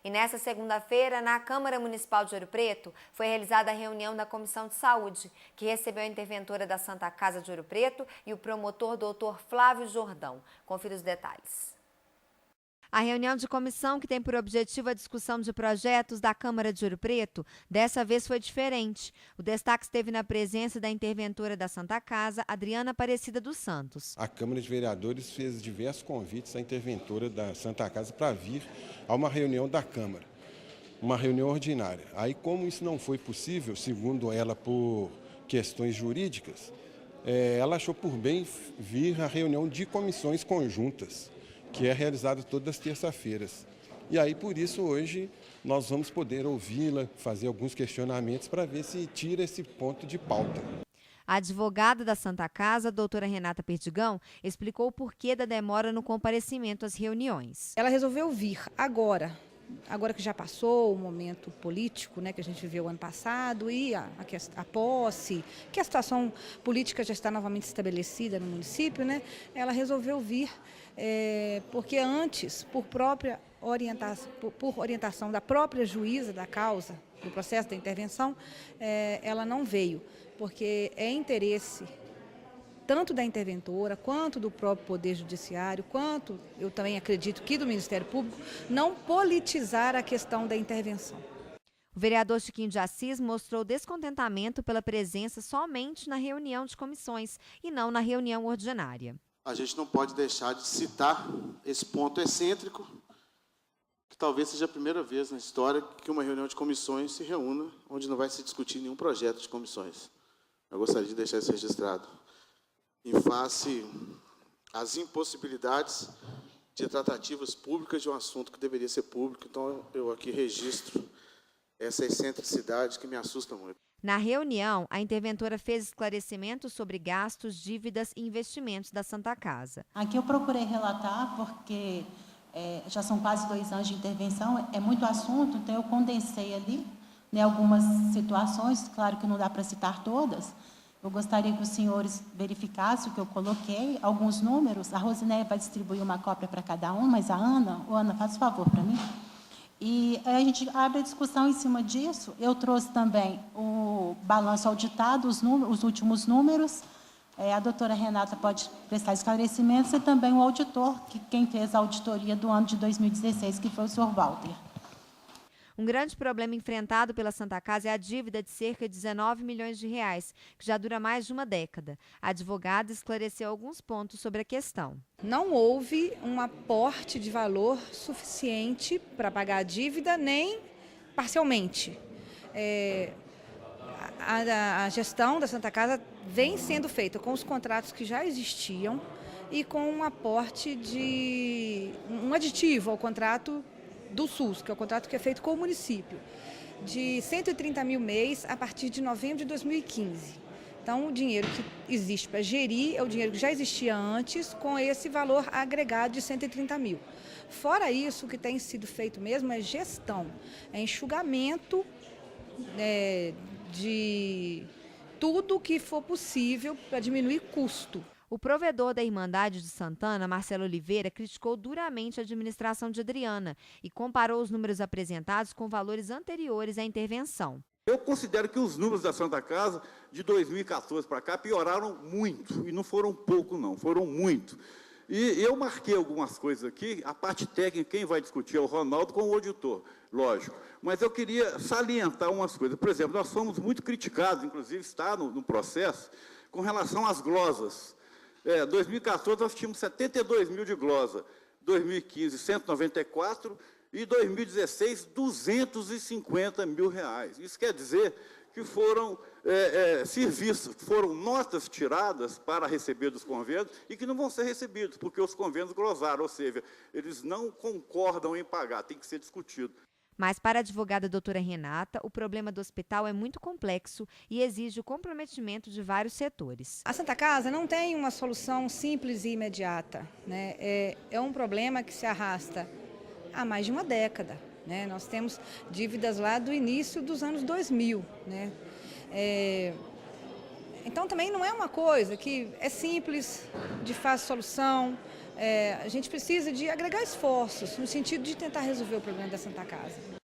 E nesta segunda-feira, na Câmara Municipal de Ouro Preto, foi realizada a reunião da Comissão de Saúde, que recebeu a interventora da Santa Casa de Ouro Preto e o promotor doutor Flávio Jordão. Confira os detalhes. A reunião de comissão, que tem por objetivo a discussão de projetos da Câmara de Ouro Preto, dessa vez foi diferente. O destaque esteve na presença da interventora da Santa Casa, Adriana Aparecida dos Santos. A Câmara de Vereadores fez diversos convites à interventora da Santa Casa para vir a uma reunião da Câmara, uma reunião ordinária. Aí, como isso não foi possível, segundo ela, por questões jurídicas, ela achou por bem vir à reunião de comissões conjuntas, que é realizada todas as terças-feiras. E aí, por isso, hoje, nós vamos poder ouvi-la, fazer alguns questionamentos para ver se tira esse ponto de pauta. A advogada da Santa Casa, a doutora Renata Perdigão, explicou o porquê da demora no comparecimento às reuniões. Ela resolveu vir agora que já passou o momento político, né, que a gente viveu ano passado, e a posse, que a situação política já está novamente estabelecida no município, né, ela resolveu vir porque antes, por orientação da própria juíza da causa, do processo da intervenção, ela não veio, porque é interesse tanto da interventora, quanto do próprio Poder Judiciário, quanto, eu também acredito, que do Ministério Público, não politizar a questão da intervenção. O vereador Chiquinho de Assis mostrou descontentamento pela presença somente na reunião de comissões e não na reunião ordinária. A gente não pode deixar de citar esse ponto excêntrico, que talvez seja a primeira vez na história que uma reunião de comissões se reúna onde não vai se discutir nenhum projeto de comissões. Eu gostaria de deixar isso registrado. Em face às impossibilidades de tratativas públicas de um assunto que deveria ser público. Então, eu aqui registro essa excentricidade que me assusta muito. Na reunião, a interventora fez esclarecimentos sobre gastos, dívidas e investimentos da Santa Casa. Aqui eu procurei relatar porque já são quase 2 anos de intervenção, é muito assunto, então eu condensei ali, né, algumas situações, claro que não dá para citar todas. Eu gostaria que os senhores verificassem o que eu coloquei, alguns números. A Rosinéia vai distribuir uma cópia para cada um, mas a Ana, faz o favor para mim. E a gente abre a discussão em cima disso. Eu trouxe também o balanço auditado, os últimos números. A doutora Renata pode prestar esclarecimentos e também o auditor, quem fez a auditoria do ano de 2016, que foi o senhor Walter. Um grande problema enfrentado pela Santa Casa é a dívida de cerca de 19 milhões de reais, que já dura mais de uma década. A advogada esclareceu alguns pontos sobre a questão. Não houve um aporte de valor suficiente para pagar a dívida, nem parcialmente. A gestão da Santa Casa vem sendo feita com os contratos que já existiam e com um aporte de um aditivo ao contrato do SUS, que é o contrato que é feito com o município, de 130 mil mês a partir de novembro de 2015. Então, o dinheiro que existe para gerir é o dinheiro que já existia antes, com esse valor agregado de 130 mil. Fora isso, o que tem sido feito mesmo é gestão, é enxugamento de tudo que for possível para diminuir custo. O provedor da Irmandade de Santana, Marcelo Oliveira, criticou duramente a administração de Adriana e comparou os números apresentados com valores anteriores à intervenção. Eu considero que os números da Santa Casa, de 2014 para cá, pioraram muito, e não foram pouco não, foram muito. E eu marquei algumas coisas aqui, a parte técnica, quem vai discutir é o Ronaldo com o auditor, lógico. Mas eu queria salientar umas coisas. Por exemplo, nós fomos muito criticados, inclusive está no processo, com relação às glosas. 2014 nós tínhamos 72 mil de glosa, 2015 194 e 2016 250 mil reais. Isso quer dizer que foram serviços, foram notas tiradas para receber dos convênios e que não vão ser recebidos, porque os convênios glosaram, ou seja, eles não concordam em pagar, tem que ser discutido. Mas, para a advogada doutora Renata, o problema do hospital é muito complexo e exige o comprometimento de vários setores. A Santa Casa não tem uma solução simples e imediata, né? É um problema que se arrasta há mais de uma década, né? Nós temos dívidas lá do início dos anos 2000, né? Então, também não é uma coisa que é simples, de fácil solução, a gente precisa de agregar esforços no sentido de tentar resolver o problema da Santa Casa.